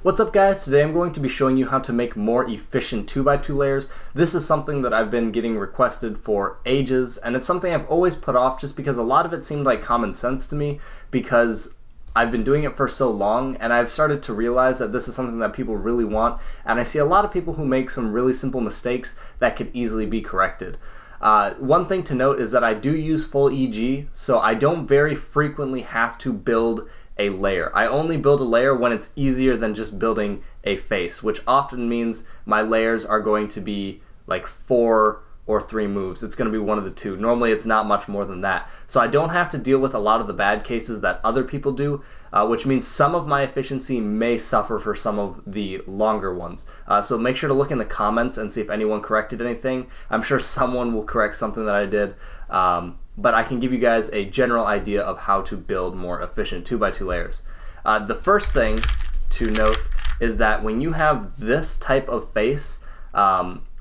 What's up guys? Today I'm going to be showing you how to make more efficient 2x2 layers. This is something that I've been getting requested for ages, and it's something I've always put off just because a lot of it seemed like common sense to me because I've been doing it for so long, and I've started to realize that this is something that people really want, and I see a lot of people who make some really simple mistakes that could easily be corrected. One thing to note is that I do use full EG, so I don't very frequently have to build a layer. I only build a layer when it's easier than just building a face, which often means my layers are going to be like 4 or 3 moves. It's going to be one of the two. Normally it's not much more than that. So I don't have to deal with a lot of the bad cases that other people do, which means some of my efficiency may suffer for some of the longer ones. So make sure to look in the comments and see if anyone corrected anything. I'm sure someone will correct something that I did. But I can give you guys a general idea of how to build more efficient 2x2 layers. The first thing to note is that when you have this type of face,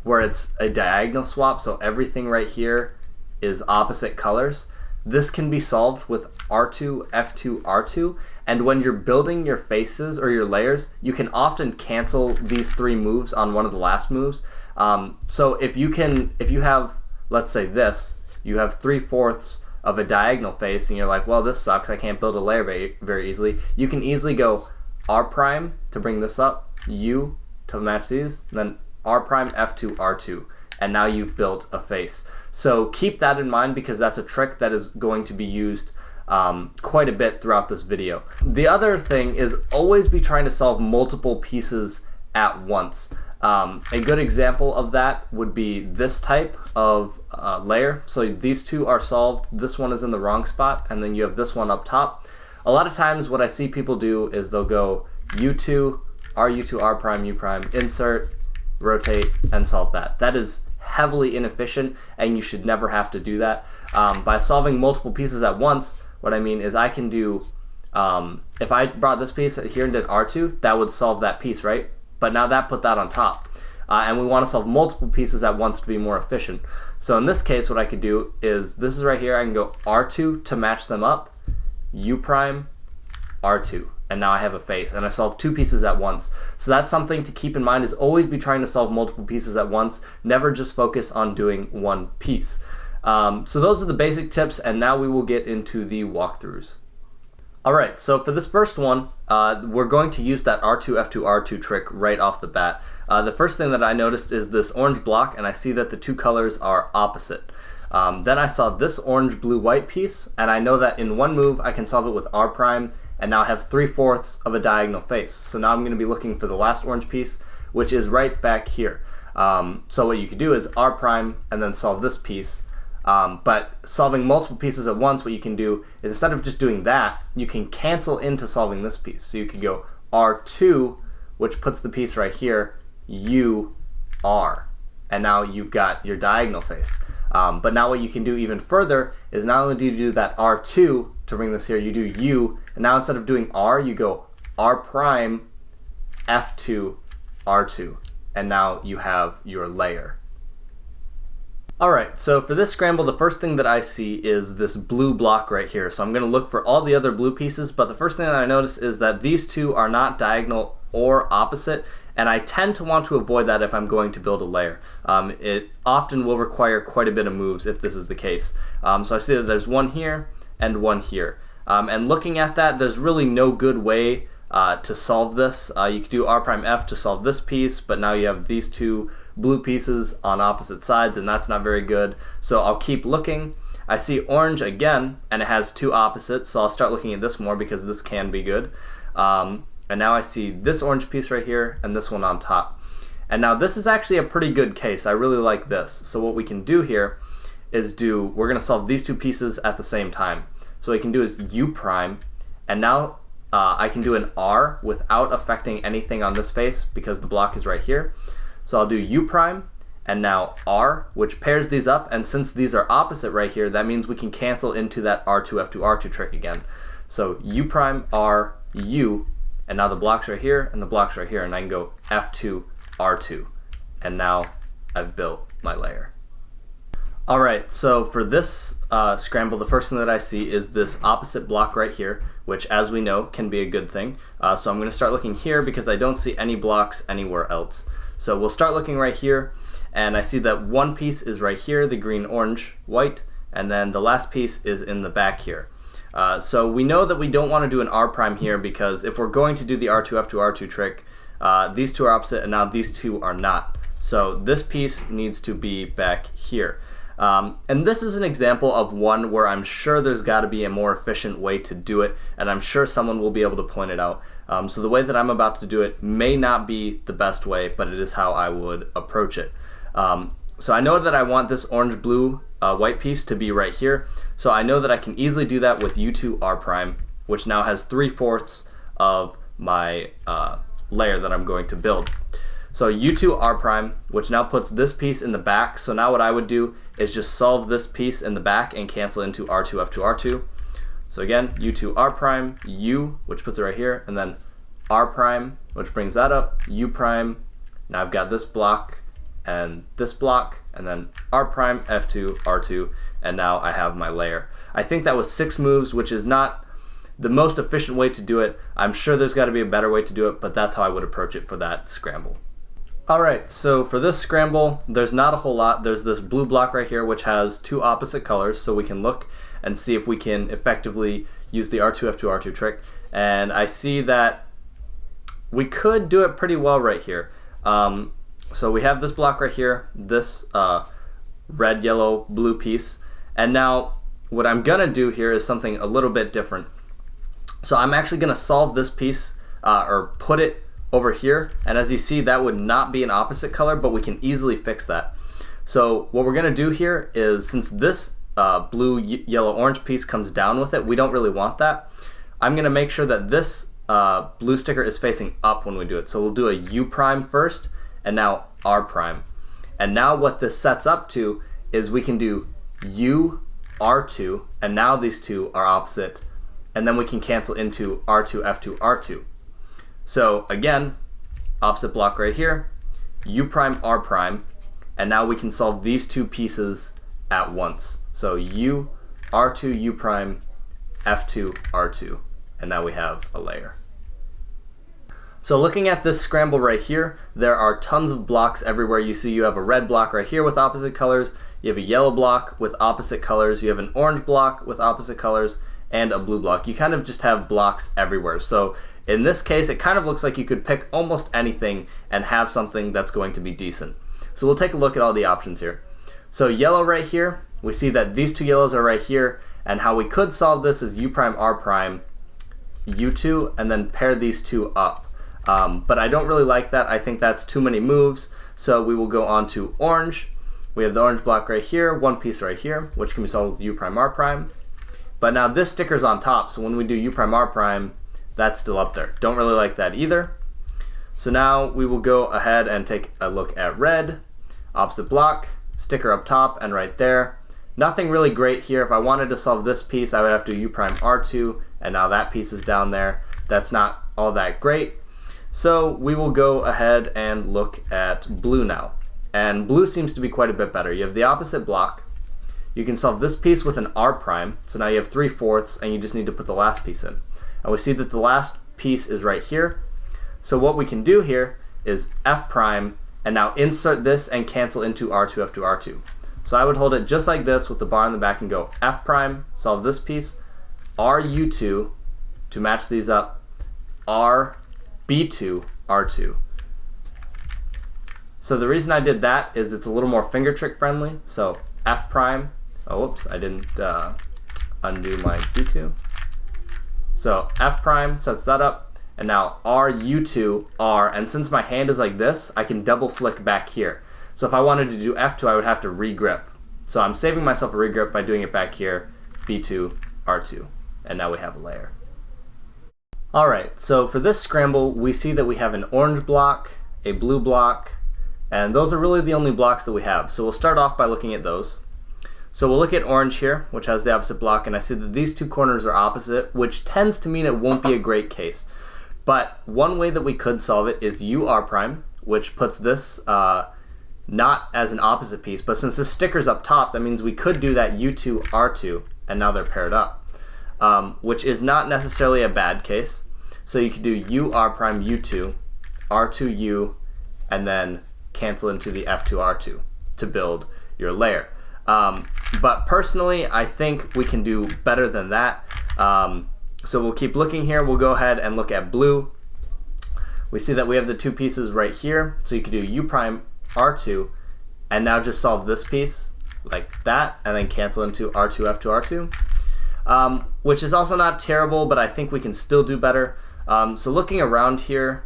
where it's a diagonal swap, so everything right here is opposite colors, this can be solved with R2, F2, R2, and when you're building your faces or your layers, you can often cancel these 3 moves on one of the last moves. So if you have, let's say this, you have 3/4 of a diagonal face and you're like, well, this sucks, I can't build a layer very easily. You can easily go R prime to bring this up, U to match these, and then R prime, F2, R2, and now you've built a face. So keep that in mind because that's a trick that is going to be used quite a bit throughout this video. The other thing is always be trying to solve multiple pieces at once. A good example of that would be this type of layer. So these two are solved, this one is in the wrong spot, and then you have this one up top. A lot of times what I see people do is they'll go U2, RU2, R prime, U prime, insert, rotate, and solve that. That is heavily inefficient and you should never have to do that. By solving multiple pieces at once, what I mean is I can do, if I brought this piece here and did R2, that would solve that piece, right? But now that put that on top. And we want to solve multiple pieces at once to be more efficient. So in this case, what I could do is, this is right here, I can go R2 to match them up, U prime, R2, and now I have a face, and I solve 2 pieces at once. So that's something to keep in mind, is always be trying to solve multiple pieces at once, never just focus on doing one piece. So those are the basic tips, and now we will get into the walkthroughs. Alright, so for this first one, we're going to use that R2, F2, R2 trick right off the bat. The first thing that I noticed is this orange block, and I see that the 2 colors are opposite. Then I saw this orange, blue, white piece, and I know that in one move I can solve it with R prime, and now I have 3/4 of a diagonal face. So now I'm going to be looking for the last orange piece, which is right back here. So what you could do is R prime and then solve this piece. But solving multiple pieces at once, what you can do is, instead of just doing that, you can cancel into solving this piece. So you could go R2, which puts the piece right here, U, R, and now you've got your diagonal face. But now what you can do even further is, not only do you do that R2 to bring this here, you do U, and now instead of doing R, you go R prime, F2, R2, and now you have your layer. Alright, so for this scramble, the first thing that I see is this blue block right here. So I'm going to look for all the other blue pieces, but the first thing that I notice is that these 2 are not diagonal or opposite, and I tend to want to avoid that if I'm going to build a layer. It often will require quite a bit of moves if this is the case. So I see that there's one here and one here. And looking at that, there's really no good way to solve this. You could do R prime F to solve this piece, but now you have these 2 blue pieces on opposite sides, and that's not very good. So I'll keep looking. I see orange again, and it has 2 opposites, so I'll start looking at this more because this can be good. And now I see this orange piece right here and this one on top. And now this is actually a pretty good case. I really like this. So what we can do here is we're going to solve these 2 pieces at the same time. So what we can do is U prime, and now I can do an R without affecting anything on this face because the block is right here. So I'll do U prime and now R, which pairs these up, and since these are opposite right here, that means we can cancel into that R2, F2, R2 trick again. So U prime, R, U, and now the block's right here and the block's right here, and I can go F2, R2, and now I've built my layer. Alright, so for this scramble, the first thing that I see is this opposite block right here, which as we know can be a good thing. So I'm going to start looking here because I don't see any blocks anywhere else. So we'll start looking right here, and I see that one piece is right here, the green, orange, white, and then the last piece is in the back here. So we know that we don't want to do an R prime here because if we're going to do the R2, F2, R2 trick, these two are opposite and now these two are not. So this piece needs to be back here. And this is an example of one where I'm sure there's got to be a more efficient way to do it, and I'm sure someone will be able to point it out. So the way that I'm about to do it may not be the best way, but it is how I would approach it. So I know that I want this orange, blue, white piece to be right here. So I know that I can easily do that with U2 R prime, which now has 3/4 of my layer that I'm going to build. So U2 R prime, which now puts this piece in the back. So now what I would do is just solve this piece in the back and cancel into R2, F2, R2. So again, U2 R prime, U, which puts it right here, and then R prime, which brings that up, U prime. Now I've got this block, and then R prime, F2, R2, and now I have my layer. I think that was 6 moves, which is not the most efficient way to do it. I'm sure there's got to be a better way to do it, but that's how I would approach it for that scramble. Alright, so for this scramble, there's not a whole lot. There's this blue block right here, which has 2 opposite colors, so we can look and see if we can effectively use the R2, F2, R2 trick. And I see that we could do it pretty well right here. So we have this block right here, this red, yellow, blue piece. And now what I'm gonna do here is something a little bit different. So I'm actually gonna solve this piece or put it over here, and as you see, that would not be an opposite color, but we can easily fix that. So what we're gonna do here is, since this blue, yellow, orange piece comes down with it, we don't really want that. I'm gonna make sure that this blue sticker is facing up when we do it. So we'll do a U prime first, and now R prime. And now what this sets up to is we can do U, R2, and now these two are opposite, and then we can cancel into R2, F2, R2. So again, opposite block right here, U prime, R prime, and now we can solve these two pieces at once. So U, R2, U prime, F2, R2, and now we have a layer. So looking at this scramble right here, there are tons of blocks everywhere. You see you have a red block right here with opposite colors, you have a yellow block with opposite colors, you have an orange block with opposite colors, and a blue block. You kind of just have blocks everywhere. So in this case, it kind of looks like you could pick almost anything and have something that's going to be decent. So we'll take a look at all the options here. So yellow right here, we see that these two yellows are right here, and how we could solve this is U prime, R prime, U2, and then pair these two up. But I don't really like that. I think that's too many moves. So we will go on to orange. We have the orange block right here, one piece right here, which can be solved with U prime, R prime. But now this sticker's on top, so when we do U prime, R prime, that's still up there. Don't really like that either. So now we will go ahead and take a look at red, opposite block, sticker up top and right there. Nothing really great here. If I wanted to solve this piece, I would have to do U prime, R2, and now that piece is down there. That's not all that great. So we will go ahead and look at blue now. And blue seems to be quite a bit better. You have the opposite block. You can solve this piece with an R prime, so now you have 3/4, and you just need to put the last piece in. And we see that the last piece is right here. So what we can do here is F prime, and now insert this and cancel into R2, F2, R2. So I would hold it just like this with the bar in the back and go F prime, solve this piece, R U2 to match these up, R B2, R2. So the reason I did that is it's a little more finger trick friendly. So F prime, oh whoops, I didn't undo my B2. So F prime sets that up, and now R, U2, R, and since my hand is like this, I can double flick back here. So if I wanted to do F2, I would have to regrip. So I'm saving myself a regrip by doing it back here, B2, R2, and now we have a layer. Alright, so for this scramble, we see that we have an orange block, a blue block, and those are really the only blocks that we have. So we'll start off by looking at those. So we'll look at orange here, which has the opposite block, and I see that these two corners are opposite, which tends to mean it won't be a great case. But one way that we could solve it is U R prime, which puts this not as an opposite piece, but since this sticker's up top, that means we could do that U2, R2, and now they're paired up, which is not necessarily a bad case. So you could do U, R prime, U2, R2, U, and then cancel into the F2, R2 to build your layer. But personally, I think we can do better than that. So we'll keep looking here. We'll go ahead and look at blue. We see that we have the two pieces right here. So you could do U prime, R2, and now just solve this piece like that, and then cancel into R2, F2, R2, which is also not terrible, but I think we can still do better. So looking around here,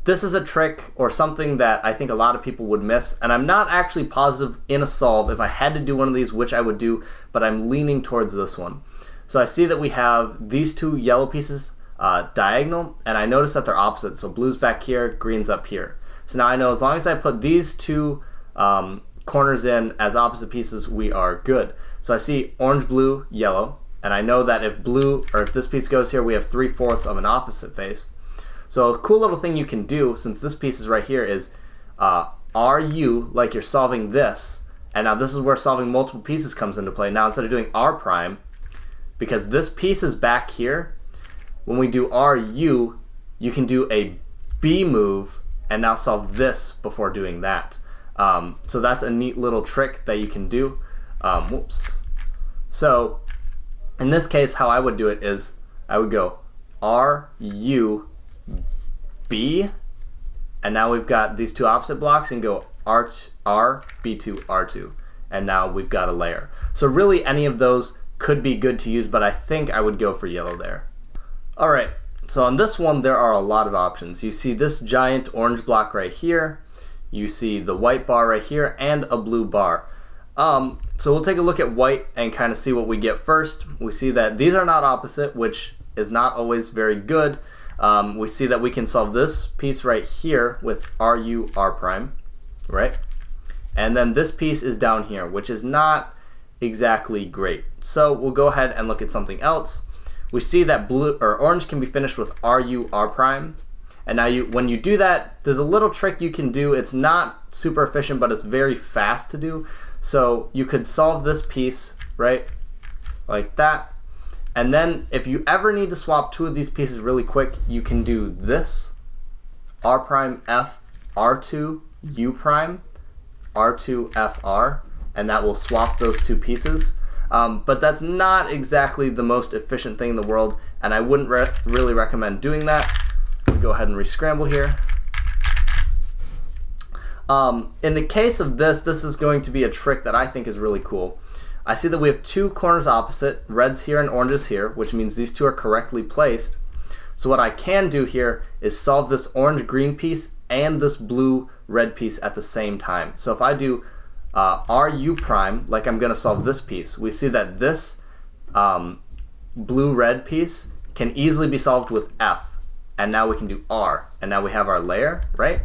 this is a trick or something that I think a lot of people would miss, and I'm not actually positive in a solve if I had to do one of these which I would do, but I'm leaning towards this one. So I see that we have these two yellow pieces diagonal, and I notice that they're opposite. So blue's back here, green's up here. So now I know as long as I put these two corners in as opposite pieces, we are good. So I see orange, blue, yellow, and I know that if blue, or if this piece goes here, we have 3/4 of an opposite face. So a cool little thing you can do, since this piece is right here, is RU, like you're solving this, and now this is where solving multiple pieces comes into play. Now instead of doing R prime, because this piece is back here, when we do RU, you can do a B move and now solve this before doing that. So that's a neat little trick that you can do. Whoops. So in this case, how I would do it is I would go RU B, and now we've got these two opposite blocks, and go R B2 R2, and now we've got a layer. So really any of those could be good to use, but I think I would go for yellow there. All right, so on this one there are a lot of options. You see this giant orange block right here, you see the white bar right here, and a blue bar. So we'll take a look at white and kind of see what we get first. We see that these are not opposite, which is not always very good. We see that we can solve this piece right here with RU R prime, right? And then this piece is down here, which is not exactly great. So we'll go ahead and look at something else. We see that blue or orange can be finished with RU R prime. And now when you do that, there's a little trick you can do. It's not super efficient, but it's very fast to do. So you could solve this piece, right? Like that. And then if you ever need to swap two of these pieces really quick, you can do this, R prime F R2 U prime R2 FR, and that will swap those two pieces. But that's not exactly the most efficient thing in the world, and I wouldn't really recommend doing that. We'll go ahead and rescramble here. In the case of this is going to be a trick that I think is really cool. I see that we have two corners opposite, reds here and oranges here, which means these two are correctly placed. So what I can do here is solve this orange-green piece and this blue-red piece at the same time. So if I do RU prime, like I'm going to solve this piece, we see that this blue-red piece can easily be solved with F, and now we can do R, and now we have our layer, right?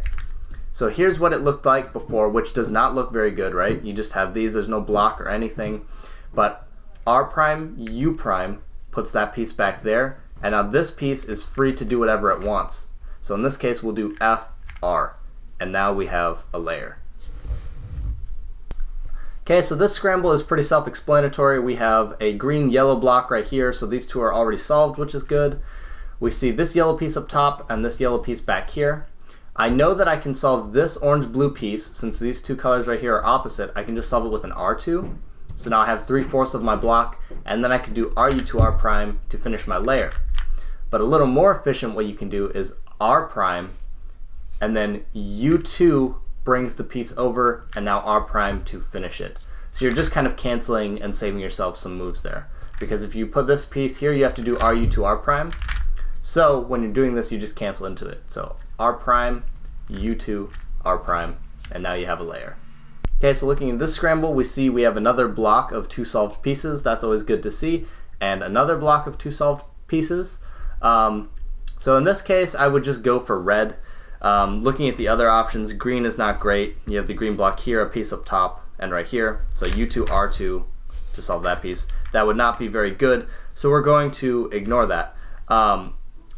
So here's what it looked like before, which does not look very good, right? You just have these, there's no block or anything. But R prime, U prime puts that piece back there, and now this piece is free to do whatever it wants. So in this case, we'll do F, R, and now we have a layer. Okay, so this scramble is pretty self-explanatory. We have a green-yellow block right here, so these two are already solved, which is good. We see this yellow piece up top and this yellow piece back here. I know that I can solve this orange-blue piece, since these two colors right here are opposite. I can just solve it with an R2. So now I have 3/4 of my block, and then I can do RU to R prime to finish my layer. But a little more efficient what you can do is R prime, and then U2 brings the piece over, and now R prime to finish it. So you're just kind of canceling and saving yourself some moves there. Because if you put this piece here, you have to do RU to R prime. So when you're doing this, you just cancel into it. So R prime, U2, R prime, and now you have a layer. Okay, so looking at this scramble, we see we have another block of two solved pieces. That's always good to see. And another block of two solved pieces. So in this case, I would just go for red. Looking at the other options, green is not great. You have the green block here, a piece up top, and right here. So U2, R2 to solve that piece. That would not be very good. So we're going to ignore that.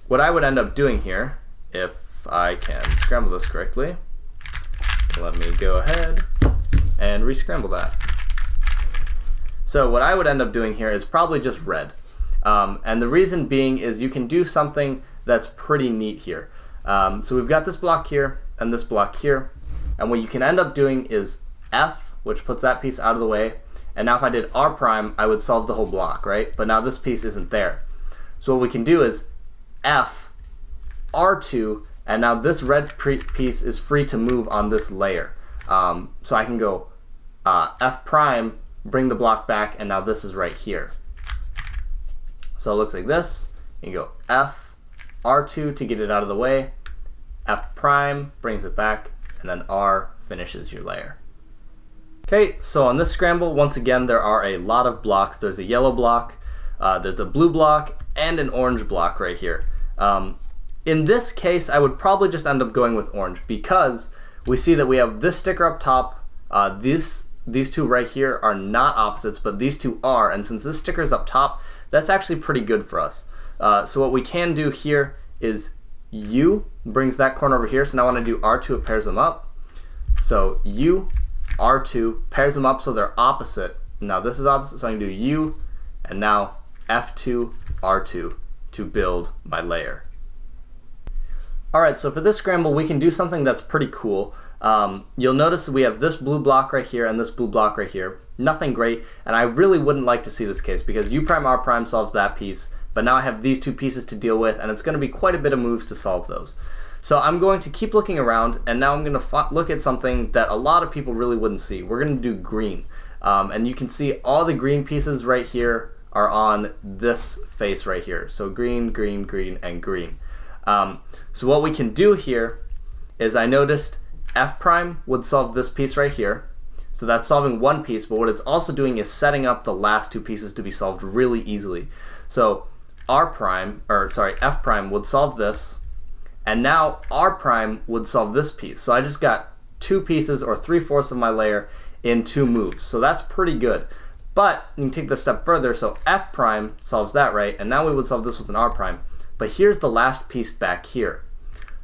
What I would end up doing here, if I can scramble this correctly, Let me go ahead and rescramble that. So what I would end up doing here is probably just red. And the reason being is you can do something that's pretty neat here. So we've got this block here and this block here. And what you can end up doing is F, which puts that piece out of the way. And now if I did R prime, I would solve the whole block, right? But now this piece isn't there. So what we can do is F, R2, and now this red piece is free to move on this layer. So I can go F prime, bring the block back, and now this is right here. So it looks like this. You go F, R2 to get it out of the way, F prime brings it back, and then R finishes your layer. Okay, so on this scramble, once again, there are a lot of blocks. There's a yellow block, there's a blue block, and an orange block right here. In this case, I would probably just end up going with orange because we see that we have this sticker up top. These two right here are not opposites, but these two are, and since this sticker is up top, that's actually pretty good for us. So what we can do here is U brings that corner over here, so now when I do R2, it pairs them up. So U, R2 pairs them up so they're opposite. Now this is opposite, so I can do U, and now F2, R2 to build my layer. Alright, so for this scramble, we can do something that's pretty cool. You'll notice we have this blue block right here and this blue block right here. Nothing great, and I really wouldn't like to see this case because U prime R prime solves that piece, but now I have these two pieces to deal with, and it's going to be quite a bit of moves to solve those. So I'm going to keep looking around, and now I'm going to look at something that a lot of people really wouldn't see. We're going to do green, and you can see all the green pieces right here are on this face right here. So green, green, green, and green. So what we can do here is I noticed F prime would solve this piece right here. So that's solving one piece, but what it's also doing is setting up the last two pieces to be solved really easily. So F prime would solve this, and now R prime would solve this piece. So I just got two pieces, or 3/4 of my layer, in 2 moves. So that's pretty good. But you can take this a step further, so F prime solves that, right? And now we would solve this with an R prime. But here's the last piece back here.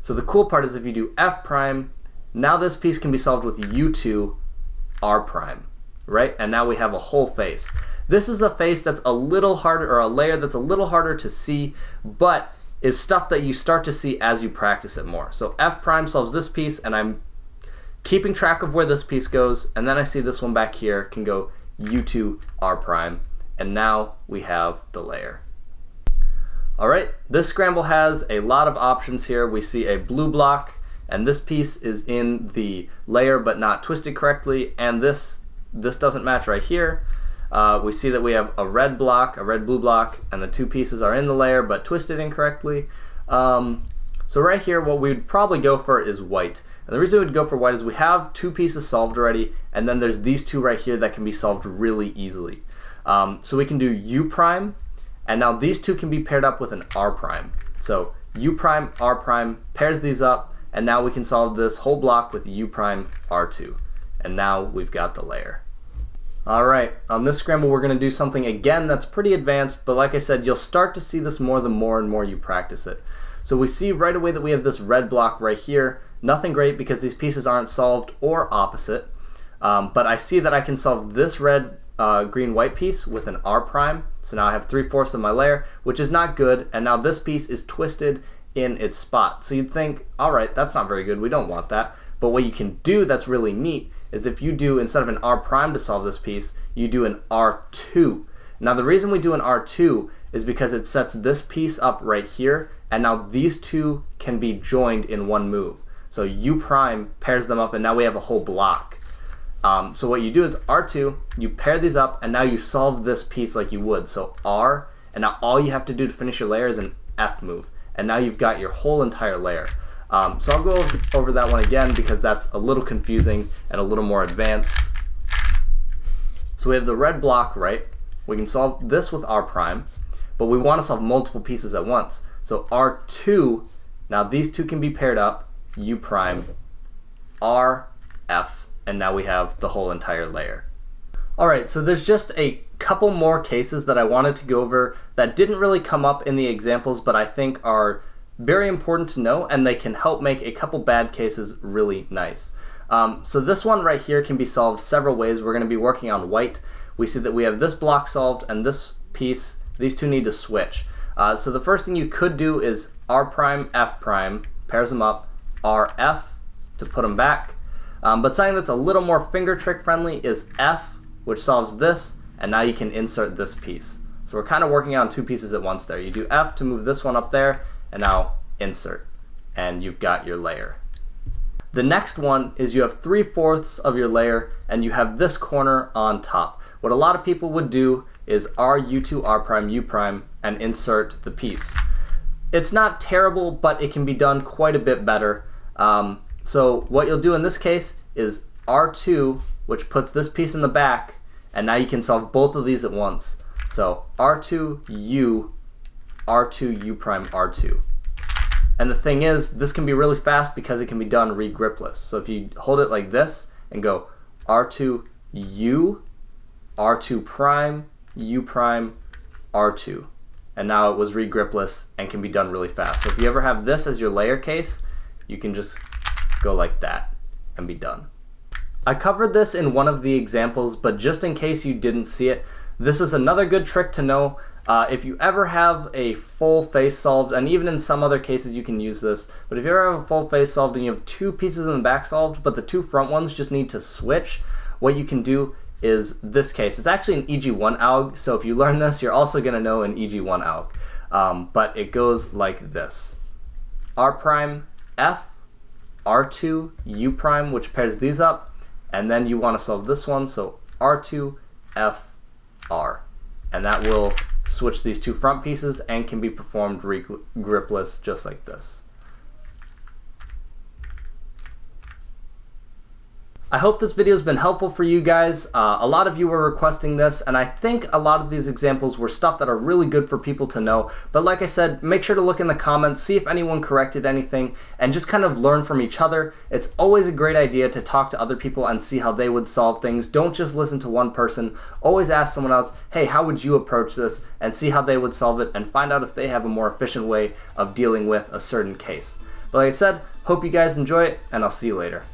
So the cool part is if you do F prime, now this piece can be solved with U2, R prime, right? And now we have a whole face. This is a face that's a little harder, or a layer that's a little harder to see, but is stuff that you start to see as you practice it more. So F prime solves this piece, and I'm keeping track of where this piece goes, and then I see this one back here can go U2, R prime, and now we have the layer. Alright, this scramble has a lot of options here. We see a blue block, and this piece is in the layer but not twisted correctly, and this doesn't match right here. We see that we have a red block, a red blue block, and the two pieces are in the layer but twisted incorrectly. So right here what we'd probably go for is white. And the reason we would go for white is we have two pieces solved already, and then there's these two right here that can be solved really easily. So we can do U prime, and now these two can be paired up with an R prime. So U prime, R prime pairs these up, and now we can solve this whole block with U prime, R2. And now we've got the layer. Alright, on this scramble we're going to do something again that's pretty advanced, but like I said, you'll start to see this more the more and more you practice it. So we see right away that we have this red block right here. Nothing great because these pieces aren't solved or opposite, but I see that I can solve this red green white piece with an R prime. So now I have 3/4 of my layer, which is not good, and now this piece is twisted in its spot. So you'd think, alright, that's not very good, we don't want that. But what you can do that's really neat is if you do, instead of an R prime to solve this piece, you do an R2. Now the reason we do an R2 is because it sets this piece up right here, and now these two can be joined in one move. So U prime pairs them up, and now we have a whole block. So what you do is R2, you pair these up, and now you solve this piece like you would. So R, and now all you have to do to finish your layer is an F move. And now you've got your whole entire layer. So I'll go over that one again because that's a little confusing and a little more advanced. So we have the red block, right? We can solve this with R prime, but we want to solve multiple pieces at once. So R2, now these two can be paired up, U prime, R, F, and now we have the whole entire layer. Alright, so there's just a couple more cases that I wanted to go over that didn't really come up in the examples, but I think are very important to know, and they can help make a couple bad cases really nice. So this one right here can be solved several ways. We're going to be working on white. We see that we have this block solved and this piece, these two need to switch. So the first thing you could do is R prime, F prime, pairs them up, RF to put them back. But something that's a little more finger trick friendly is F, which solves this, and now you can insert this piece. So we're kind of working on two pieces at once there. You do F to move this one up there, and now insert, and you've got your layer. The next one is you have 3/4 of your layer, and you have this corner on top. What a lot of people would do is R, U2, R prime, U prime, and insert the piece. It's not terrible, but it can be done quite a bit better. So what you'll do in this case is R2, which puts this piece in the back, and now you can solve both of these at once. So R2, U, R2, U prime, R2. And the thing is, this can be really fast because it can be done re-gripless. So if you hold it like this and go R2, U, R2 prime, U prime, R2. And now it was re-gripless and can be done really fast. So if you ever have this as your layer case, you can just go like that and be done. I covered this in one of the examples, but just in case you didn't see it, this is another good trick to know. If you ever have a full face solved, and even in some other cases you can use this, but if you ever have a full face solved and you have two pieces in the back solved, but the two front ones just need to switch, what you can do is this case. It's actually an EG1 alg, so if you learn this, you're also going to know an EG1 alg. But it goes like this. R prime, F, R2, U prime, which pairs these up, and then you want to solve this one, so R2, F, R. And that will switch these two front pieces and can be performed gripless just like this. I hope this video has been helpful for you guys. A lot of you were requesting this, and I think a lot of these examples were stuff that are really good for people to know. But like I said, make sure to look in the comments, see if anyone corrected anything, and just kind of learn from each other. It's always a great idea to talk to other people and see how they would solve things. Don't just listen to one person. Always ask someone else, hey, how would you approach this? And see how they would solve it and find out if they have a more efficient way of dealing with a certain case. But like I said, hope you guys enjoy it, and I'll see you later.